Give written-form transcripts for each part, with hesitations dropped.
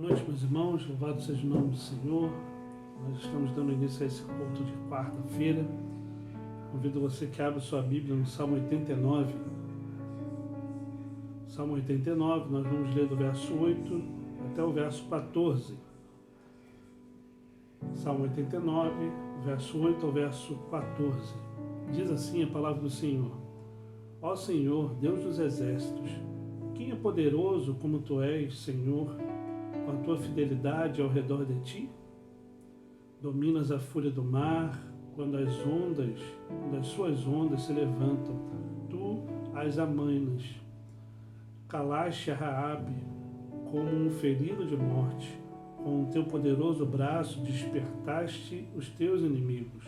Boa noite, meus irmãos, louvado seja o nome do Senhor. Nós estamos dando início a esse culto de quarta-feira. Convido você que abra sua Bíblia no Salmo 89. Salmo 89, nós vamos ler do verso 8 até o verso 14. Salmo 89, verso 8 ao verso 14. Diz assim a palavra do Senhor: Ó Senhor, Deus dos exércitos, quem é poderoso como Tu és, Senhor, com a Tua fidelidade ao redor de Ti? Dominas a fúria do mar, quando as suas ondas se levantam, Tu as amainas. Calaste a Raabe como um ferido de morte, com o Teu poderoso braço despertaste os Teus inimigos.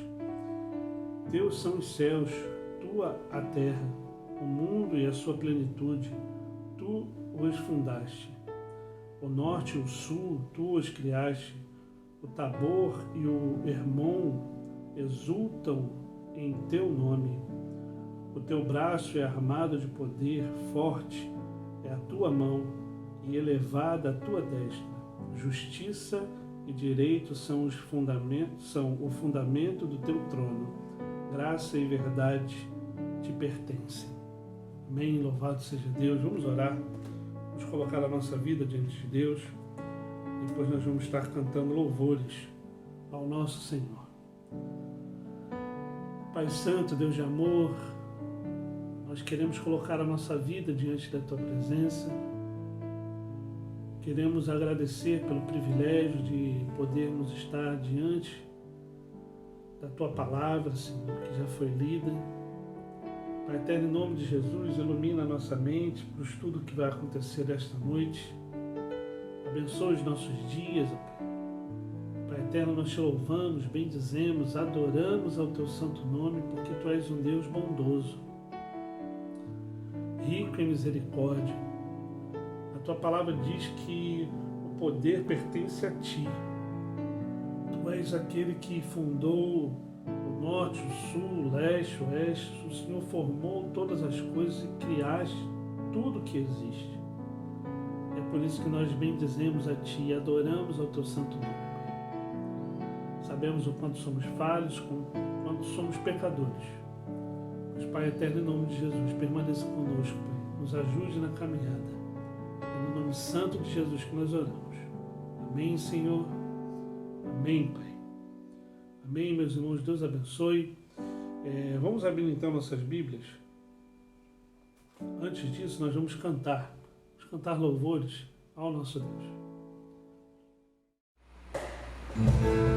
Teus são os céus, Tua a terra, o mundo e a sua plenitude, Tu os fundaste. O norte e o sul, Tu os criaste. O Tabor e o Hermon exultam em Teu nome. O Teu braço é armado de poder, forte é a Tua mão e elevada a Tua destra. Justiça e direito são o fundamento do Teu trono. Graça e verdade Te pertencem. Amém. Louvado seja Deus. Vamos orar. Vamos colocar a nossa vida diante de Deus. Depois nós vamos estar cantando louvores ao nosso Senhor. Pai Santo, Deus de amor, nós queremos colocar a nossa vida diante da Tua presença. Queremos agradecer pelo privilégio de podermos estar diante da Tua palavra, Senhor, que já foi lida. Pai eterno, em nome de Jesus, ilumina a nossa mente para o estudo que vai acontecer esta noite. Abençoe os nossos dias, Pai eterno, nós Te louvamos, bendizemos, adoramos ao Teu santo nome, porque Tu és um Deus bondoso, rico em misericórdia. A Tua palavra diz que o poder pertence a Ti. Tu és aquele que fundou o norte, o sul, o leste, o oeste. O Senhor formou todas as coisas e criaste tudo que existe. É por isso que nós bendizemos a Ti e adoramos ao Teu santo nome, Pai. Sabemos o quanto somos falhos, quanto somos pecadores. Mas, Pai eterno, em nome de Jesus, permaneça conosco, Pai. Nos ajude na caminhada. É no nome santo de Jesus que nós oramos. Amém, Senhor. Amém, Pai. Amém, meus irmãos. Deus abençoe. Vamos abrir então nossas Bíblias. Antes disso, nós vamos cantar. Vamos cantar louvores ao nosso Deus. I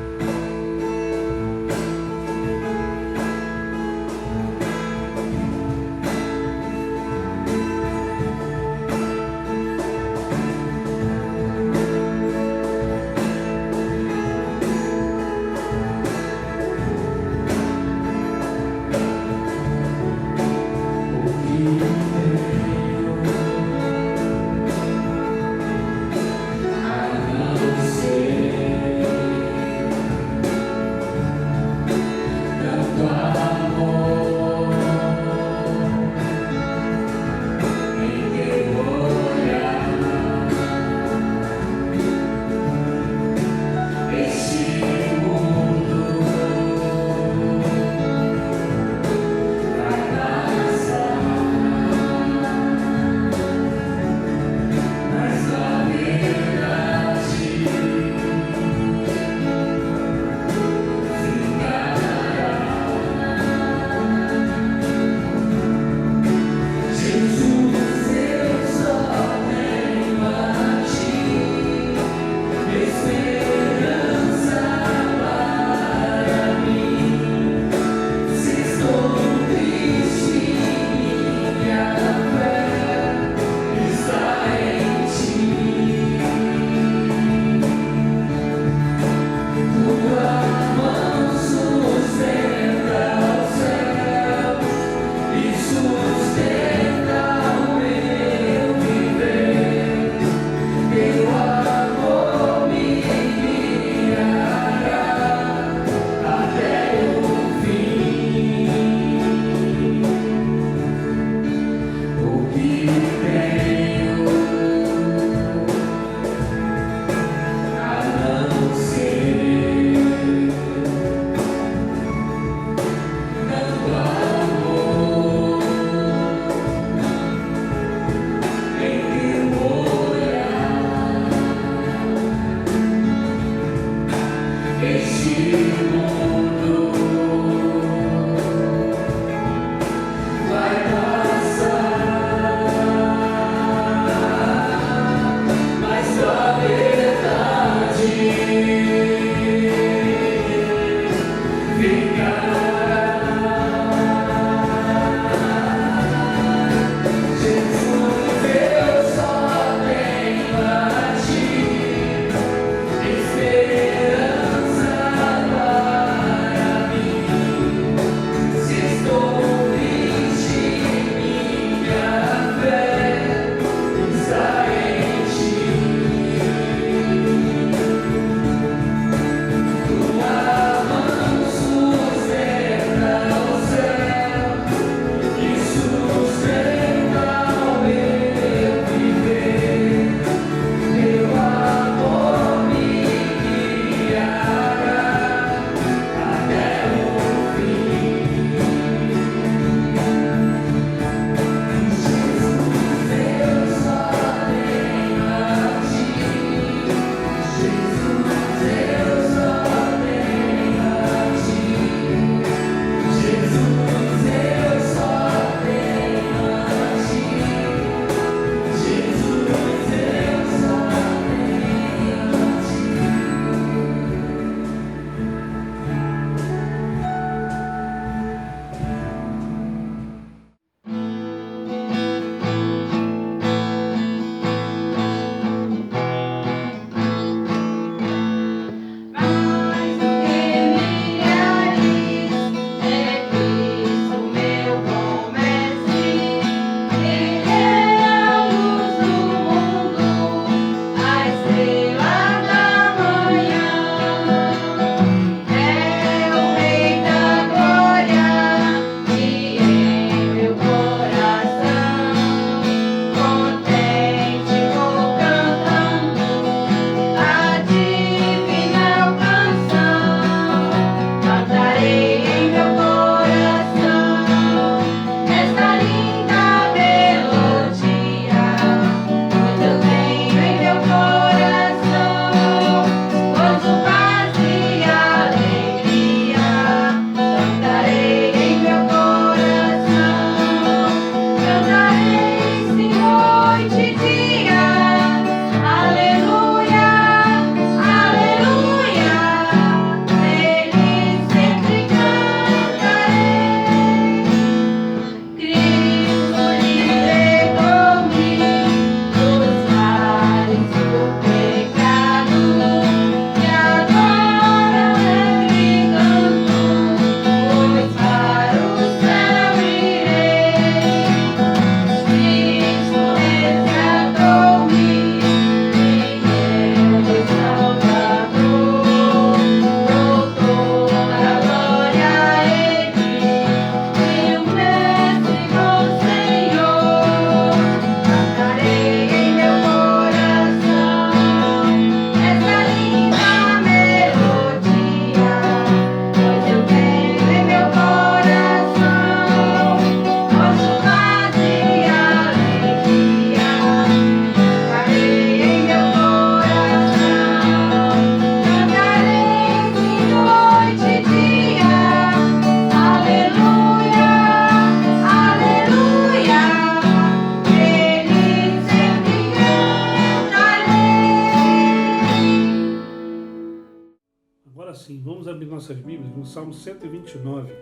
assim, vamos abrir nossas Bíblias no Salmo 129.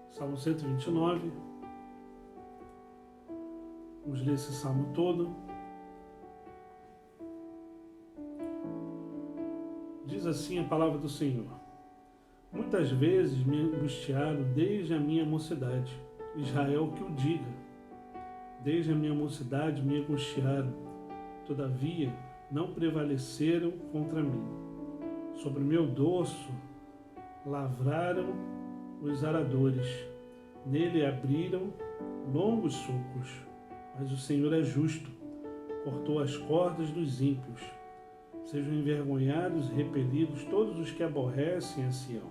Salmo 129. Vamos ler esse salmo todo. Diz assim a palavra do Senhor: muitas vezes me angustiaram desde a minha mocidade. Israel que o diga. Desde a minha mocidade me angustiaram, todavia não prevaleceram contra mim. Sobre meu dorso lavraram os aradores, nele abriram longos sulcos. Mas o Senhor é justo, cortou as cordas dos ímpios. Sejam envergonhados e repelidos todos os que aborrecem a Sião.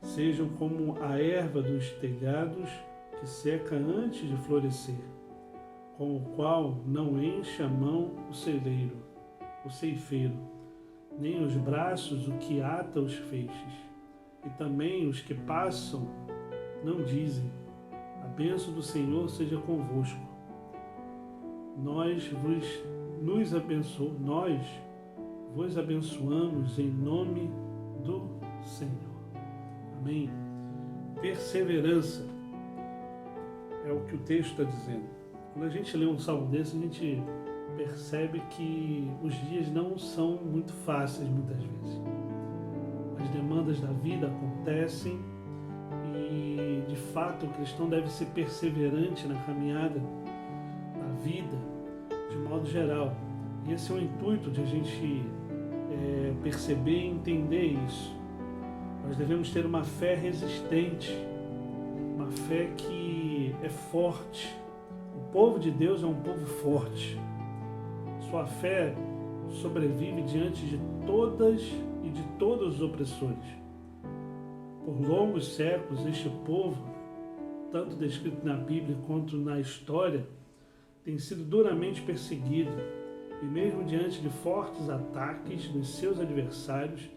Sejam como a erva dos telhados que seca antes de florescer, com o qual não enche a mão o ceifeiro, nem os braços o que ata os feixes. E também os que passam não dizem: a bênção do Senhor seja convosco. Nós vos abençoamos em nome do Senhor. Amém. Perseverança é o que o texto está dizendo. Quando a gente lê um salmo desse, a gente percebe que os dias não são muito fáceis muitas vezes. As demandas da vida acontecem e, de fato, o cristão deve ser perseverante na caminhada da vida, de modo geral. E esse é o intuito de a gente perceber e entender isso. Nós devemos ter uma fé resistente, uma fé que é forte. O povo de Deus é um povo forte. Sua fé sobrevive diante de todas e de todos os opressores. Por longos séculos, este povo, tanto descrito na Bíblia quanto na história, tem sido duramente perseguido. E mesmo diante de fortes ataques dos seus adversários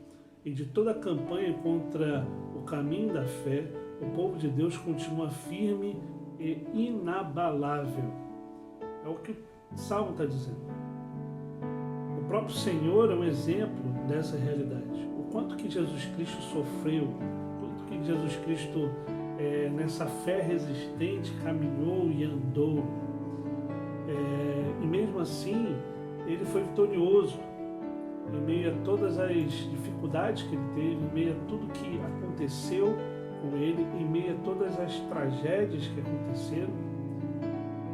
e de toda a campanha contra o caminho da fé, o povo de Deus continua firme e inabalável. É o que o Salmo está dizendo. O próprio Senhor é um exemplo dessa realidade. O quanto que Jesus Cristo sofreu, o quanto que Jesus Cristo, nessa fé resistente, caminhou e andou. E mesmo assim, ele foi vitorioso em meio a todas as dificuldades que ele teve, em meio a tudo que aconteceu com ele, em meio a todas as tragédias que aconteceram.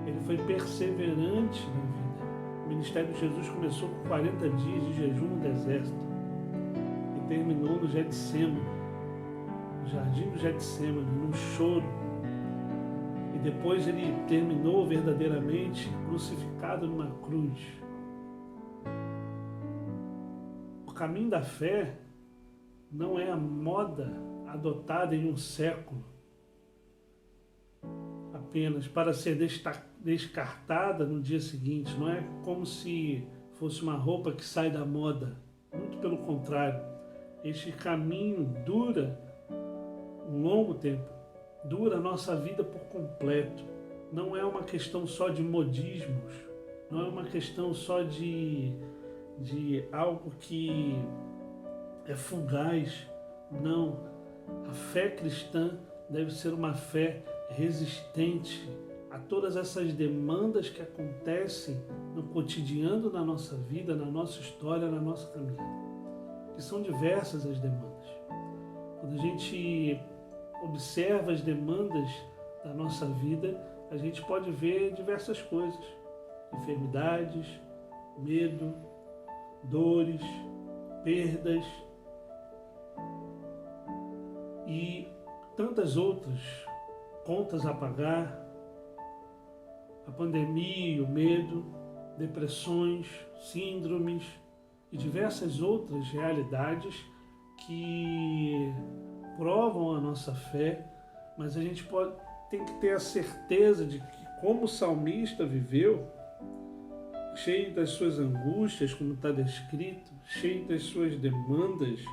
Ele foi perseverante na vida. O ministério de Jesus começou com 40 dias de jejum no deserto e terminou no Getsêmani, no jardim do Getsêmani, num choro. E depois ele terminou verdadeiramente crucificado numa cruz. O caminho da fé não é a moda adotada em um século apenas para ser descartada no dia seguinte. Não é como se fosse uma roupa que sai da moda. Muito pelo contrário. Este caminho dura um longo tempo. Dura a nossa vida por completo. Não é uma questão só de modismos. Não é uma questão só de algo que é fugaz. Não. A fé cristã deve ser uma fé resistente a todas essas demandas que acontecem no cotidiano da nossa vida, na nossa história, na nossa caminhada. Que são diversas as demandas. Quando a gente observa as demandas da nossa vida, a gente pode ver diversas coisas. Enfermidades, medo, dores, perdas e tantas outras, contas a pagar, a pandemia, o medo, depressões, síndromes e diversas outras realidades que provam a nossa fé, mas a gente tem que ter a certeza de que, como o salmista viveu, cheio das suas angústias, como está descrito, cheio das suas demandas,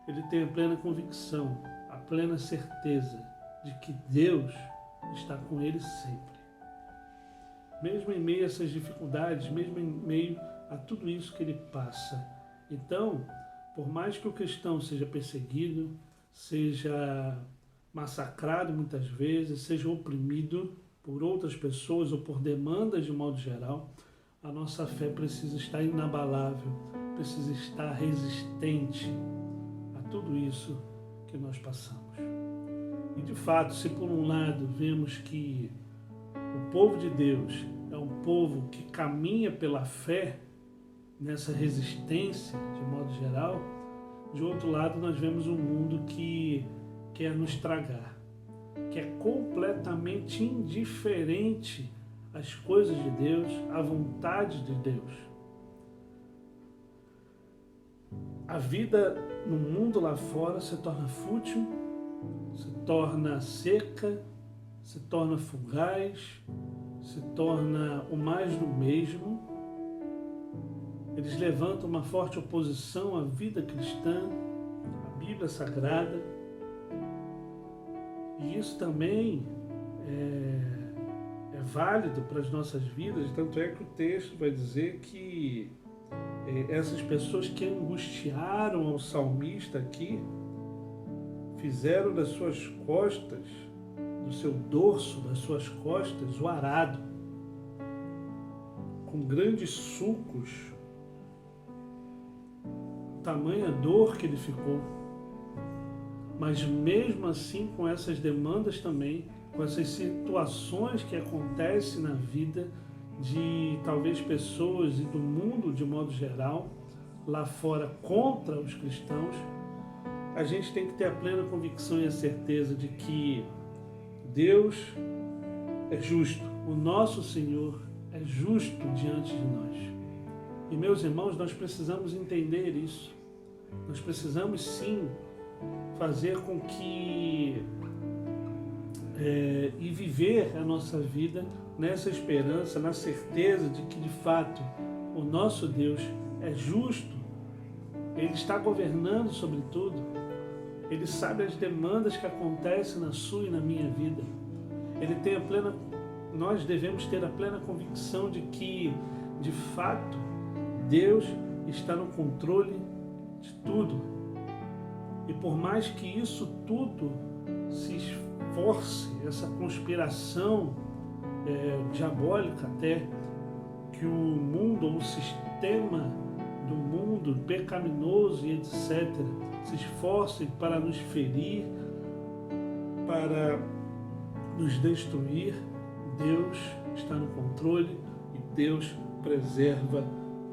ele tem a plena convicção, a plena certeza de que Deus está com ele sempre. Mesmo em meio a essas dificuldades, mesmo em meio a tudo isso que ele passa. Então, Por mais que o cristão seja perseguido, seja massacrado muitas vezes, seja oprimido por outras pessoas ou por demandas de modo geral, a nossa fé precisa estar inabalável, precisa estar resistente a tudo isso que nós passamos. E de fato, se por um lado vemos que o povo de Deus é um povo que caminha pela fé, nessa resistência de modo geral, de outro lado nós vemos um mundo que quer nos tragar, que é completamente indiferente às coisas de Deus, à vontade de Deus. A vida no mundo lá fora se torna fútil, se torna seca, se torna fugaz, se torna o mais do mesmo. Eles levantam uma forte oposição à vida cristã, à Bíblia Sagrada. E isso também é válido para as nossas vidas, tanto é que o texto vai dizer que essas pessoas que angustiaram ao salmista aqui, fizeram das suas costas, do seu dorso, das suas costas, o arado, com grandes sulcos, tamanha dor que ele ficou. Mas mesmo assim, com essas demandas também, com essas situações que acontecem na vida de talvez pessoas e do mundo de modo geral, lá fora contra os cristãos, a gente tem que ter a plena convicção e a certeza de que Deus é justo, o nosso Senhor é justo diante de nós. E meus irmãos, nós precisamos entender isso. Nós precisamos sim fazer com que e viver a nossa vida nessa esperança, na certeza de que de fato o nosso Deus é justo, Ele está governando sobre tudo, Ele sabe as demandas que acontecem na sua e na minha vida. Nós devemos ter a plena convicção de que de fato Deus está no controle de tudo. E por mais que isso tudo se esforce, essa conspiração diabólica até, que o mundo, ou o sistema do mundo pecaminoso e etc., se esforce para nos ferir, para nos destruir, Deus está no controle e Deus preserva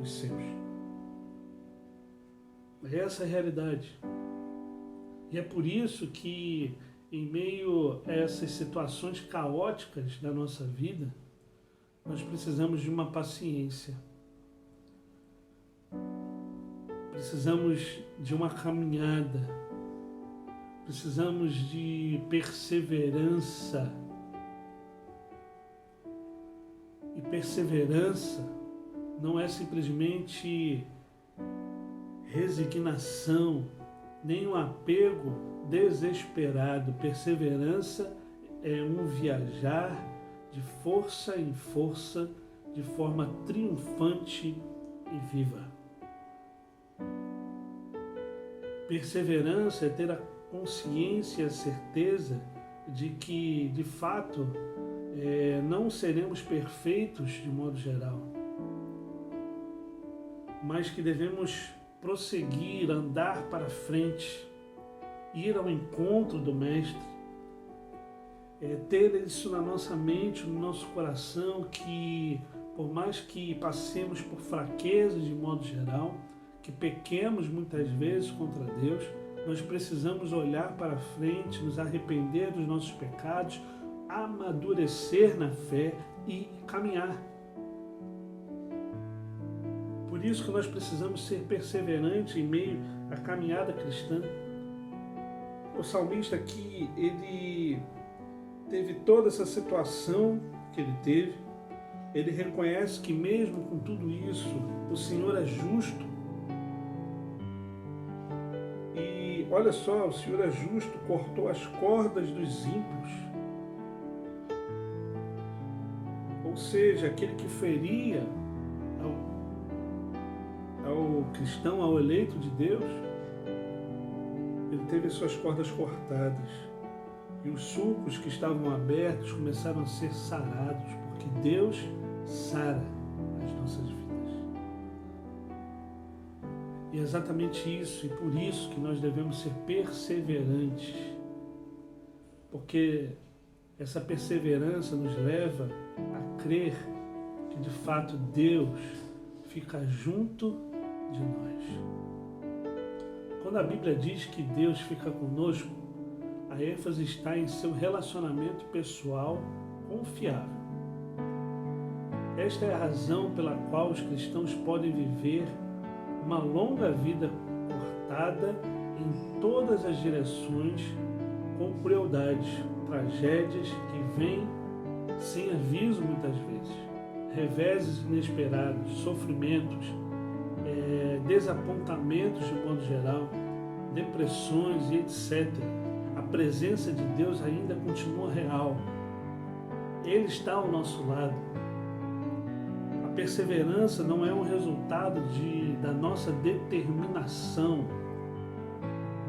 os seus. Essa é a realidade. E é por isso que, em meio a essas situações caóticas da nossa vida, nós precisamos de uma paciência. Precisamos de uma caminhada. Precisamos de perseverança. E perseverança não é simplesmente resignação, nem um apego desesperado. Perseverança é um viajar de força em força, de forma triunfante e viva. Perseverança é ter a consciência e a certeza de que, de fato, não seremos perfeitos de modo geral, mas que devemos prosseguir, andar para frente, ir ao encontro do Mestre, ter isso na nossa mente, no nosso coração, que por mais que passemos por fraquezas de modo geral, que pequemos muitas vezes contra Deus, nós precisamos olhar para frente, nos arrepender dos nossos pecados, amadurecer na fé e caminhar. Por isso que nós precisamos ser perseverantes em meio à caminhada cristã. O salmista aqui, ele teve toda essa situação que ele teve. Ele reconhece que mesmo com tudo isso, o Senhor é justo. E olha só, o Senhor é justo, cortou as cordas dos ímpios. Ou seja, aquele que feria ao cristão, ao eleito de Deus, ele teve as suas cordas cortadas e os sulcos que estavam abertos começaram a ser sarados, porque Deus sara as nossas vidas. E é exatamente isso, e por isso que nós devemos ser perseverantes, porque essa perseverança nos leva a crer que de fato Deus fica junto de nós. Quando a Bíblia diz que Deus fica conosco, a ênfase está em seu relacionamento pessoal confiável. Esta é a razão pela qual os cristãos podem viver uma longa vida cortada em todas as direções, com crueldades, tragédias que vêm sem aviso muitas vezes, reveses inesperados, sofrimentos, desapontamentos de modo geral, depressões e etc. A presença de Deus ainda continua real. Ele está ao nosso lado. A perseverança não é um resultado da nossa determinação.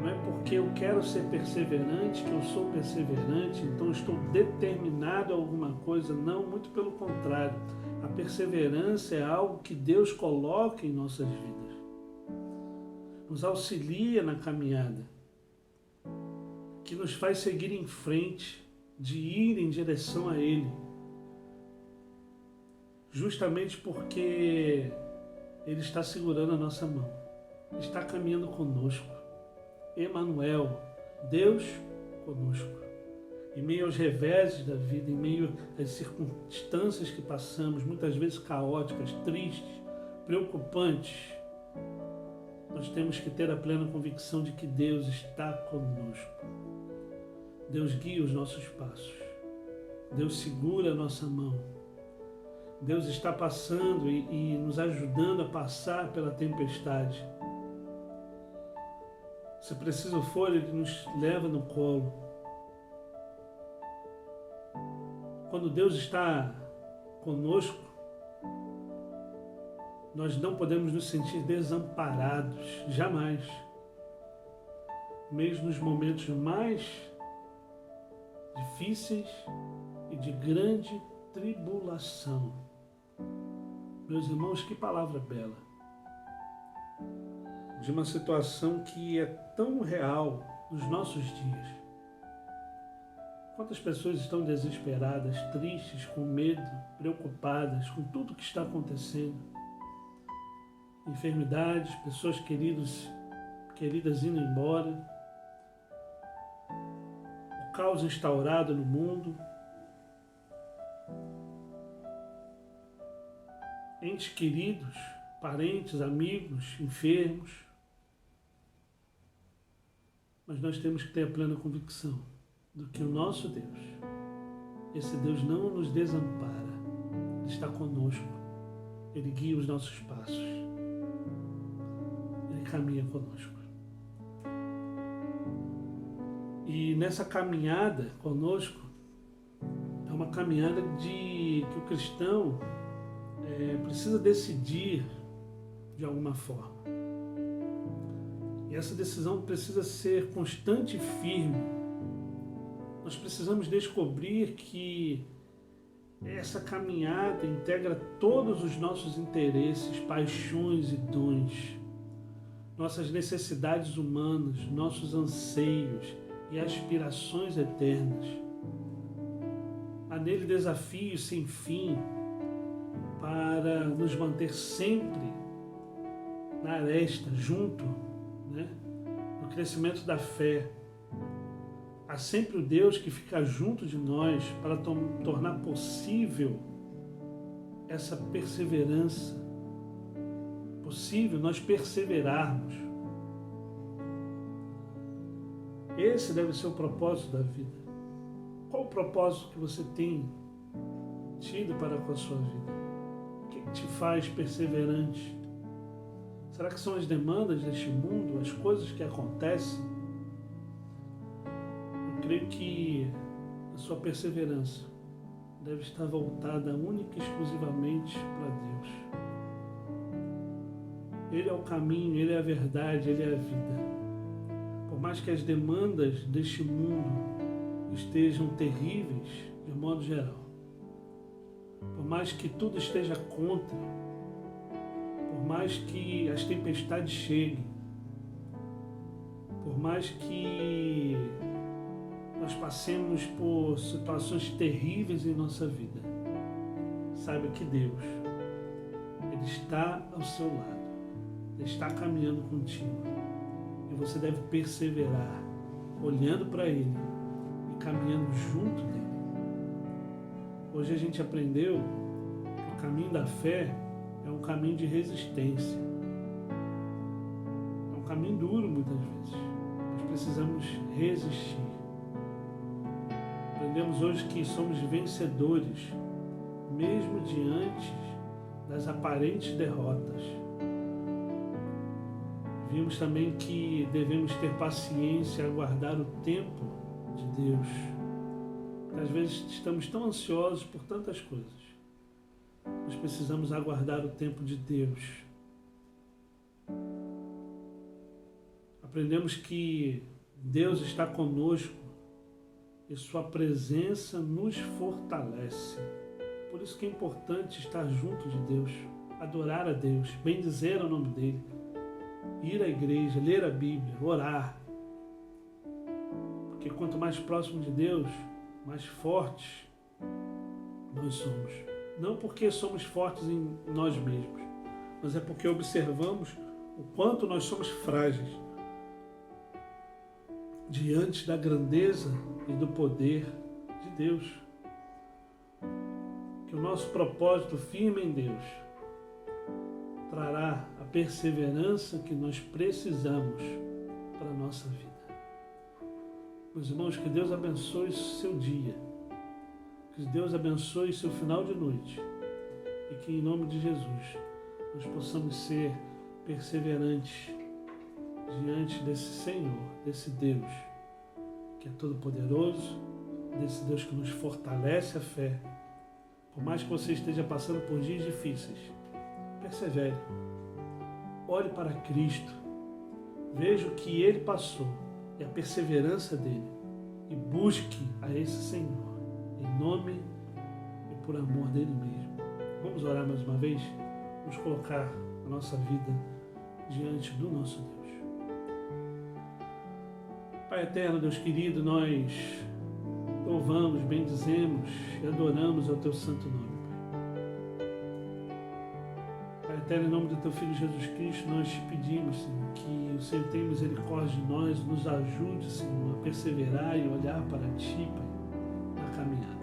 Não é porque eu quero ser perseverante que eu sou perseverante, então estou determinado a alguma coisa. Não, muito pelo contrário. A perseverança é algo que Deus coloca em nossas vidas. Nos auxilia na caminhada, que nos faz seguir em frente, de ir em direção a Ele. Justamente porque Ele está segurando a nossa mão, está caminhando conosco. Emanuel, Deus conosco. Em meio aos reveses da vida, em meio às circunstâncias que passamos, muitas vezes caóticas, tristes, preocupantes, nós temos que ter a plena convicção de que Deus está conosco. Deus guia os nossos passos. Deus segura a nossa mão. Deus está passando e nos ajudando a passar pela tempestade. Se preciso for, Ele nos leva no colo. Quando Deus está conosco, nós não podemos nos sentir desamparados, jamais. Mesmo nos momentos mais difíceis e de grande tribulação. Meus irmãos, que palavra bela. De uma situação que é tão real nos nossos dias. Quantas pessoas estão desesperadas, tristes, com medo, preocupadas com tudo que está acontecendo. Enfermidades, pessoas queridas indo embora. O caos instaurado no mundo. Entes queridos, parentes, amigos, enfermos. Mas nós temos que ter a plena convicção do que o nosso Deus, esse Deus não nos desampara, Ele está conosco, Ele guia os nossos passos, Ele caminha conosco. E nessa caminhada conosco, é uma caminhada que o cristão precisa decidir de alguma forma. E essa decisão precisa ser constante e firme. Nós precisamos descobrir que essa caminhada integra todos os nossos interesses, paixões e dons, nossas necessidades humanas, nossos anseios e aspirações eternas. Há nele desafios sem fim para nos manter sempre na aresta, junto, no crescimento da fé. Há sempre o Deus que fica junto de nós para tornar possível essa perseverança, possível nós perseverarmos. Esse deve ser o propósito da vida. Qual o propósito que você tem tido para com a sua vida? O que te faz perseverante? Será que são as demandas deste mundo, as coisas que acontecem? Eu creio que a sua perseverança deve estar voltada única e exclusivamente para Deus. Ele é o caminho, Ele é a verdade, Ele é a vida. Por mais que as demandas deste mundo estejam terríveis, de modo geral, por mais que tudo esteja contra, por mais que as tempestades cheguem, por mais que nós passemos por situações terríveis em nossa vida, saiba que Deus, Ele está ao seu lado, Ele está caminhando contigo e você deve perseverar, olhando para Ele e caminhando junto dele. Hoje a gente aprendeu que o caminho da fé é um caminho de resistência, é um caminho duro muitas vezes, nós precisamos resistir. Aprendemos hoje que somos vencedores, mesmo diante das aparentes derrotas. Vimos também que devemos ter paciência e aguardar o tempo de Deus. Às vezes estamos tão ansiosos por tantas coisas. Nós precisamos aguardar o tempo de Deus. Aprendemos que Deus está conosco e sua presença nos fortalece. Por isso que é importante estar junto de Deus, adorar a Deus, bendizer o nome dEle, ir à igreja, ler a Bíblia, orar. Porque quanto mais próximo de Deus, mais fortes nós somos. Não porque somos fortes em nós mesmos, mas é porque observamos o quanto nós somos frágeis diante da grandeza e do poder de Deus. Que o nosso propósito firme em Deus trará a perseverança que nós precisamos para a nossa vida. Meus irmãos, que Deus abençoe seu dia, que Deus abençoe seu final de noite e que em nome de Jesus nós possamos ser perseverantes diante desse Senhor, desse Deus que é todo-poderoso, desse Deus que nos fortalece a fé. Por mais que você esteja passando por dias difíceis, persevere, olhe para Cristo, veja o que Ele passou e a perseverança dele e busque a esse Senhor em nome e por amor dele mesmo. Vamos orar mais uma vez? Vamos colocar a nossa vida diante do nosso Deus. Pai eterno, Deus querido, nós louvamos, bendizemos e adoramos ao teu santo nome, Pai. Pai eterno, em nome do teu Filho Jesus Cristo, nós te pedimos, Senhor, que o Senhor tenha misericórdia de nós, nos ajude, Senhor, a perseverar e olhar para ti, Pai, na caminhada.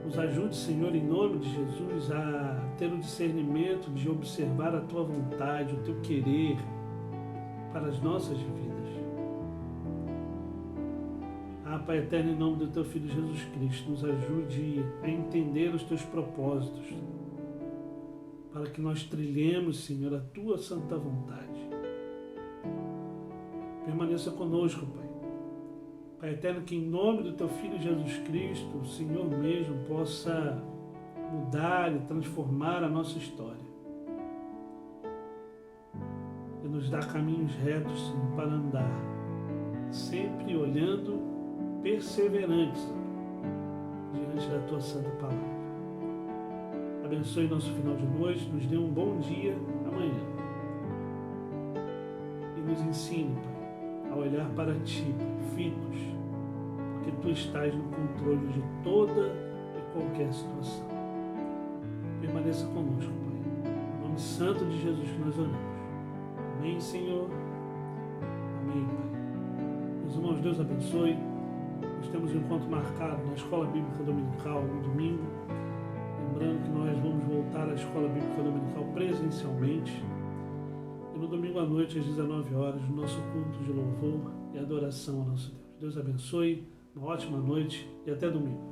Nos ajude, Senhor, em nome de Jesus, a ter o discernimento de observar a tua vontade, o teu querer para as nossas vidas. Pai eterno, em nome do teu Filho Jesus Cristo, nos ajude a entender os teus propósitos, para que nós trilhemos, Senhor, a tua santa vontade. Permaneça conosco, Pai. Pai eterno, que em nome do teu Filho Jesus Cristo, o Senhor mesmo possa mudar e transformar a nossa história e nos dar caminhos retos, Senhor, para andar, sempre olhando perseverantes diante da tua santa palavra. Abençoe nosso final de noite, nos dê um bom dia amanhã e nos ensine, Pai, a olhar para ti, Pai, fitos, porque tu estás no controle de toda e qualquer situação. Permaneça conosco, Pai, no nome santo de Jesus que nós oramos. Amém, Senhor. Amém, Pai. Meus irmãos, Deus abençoe. Nós temos um encontro marcado na Escola Bíblica Dominical no domingo. Lembrando que nós vamos voltar à Escola Bíblica Dominical presencialmente. E no domingo à noite, às 19 horas, no nosso culto de louvor e adoração ao nosso Deus. Deus abençoe, uma ótima noite e até domingo.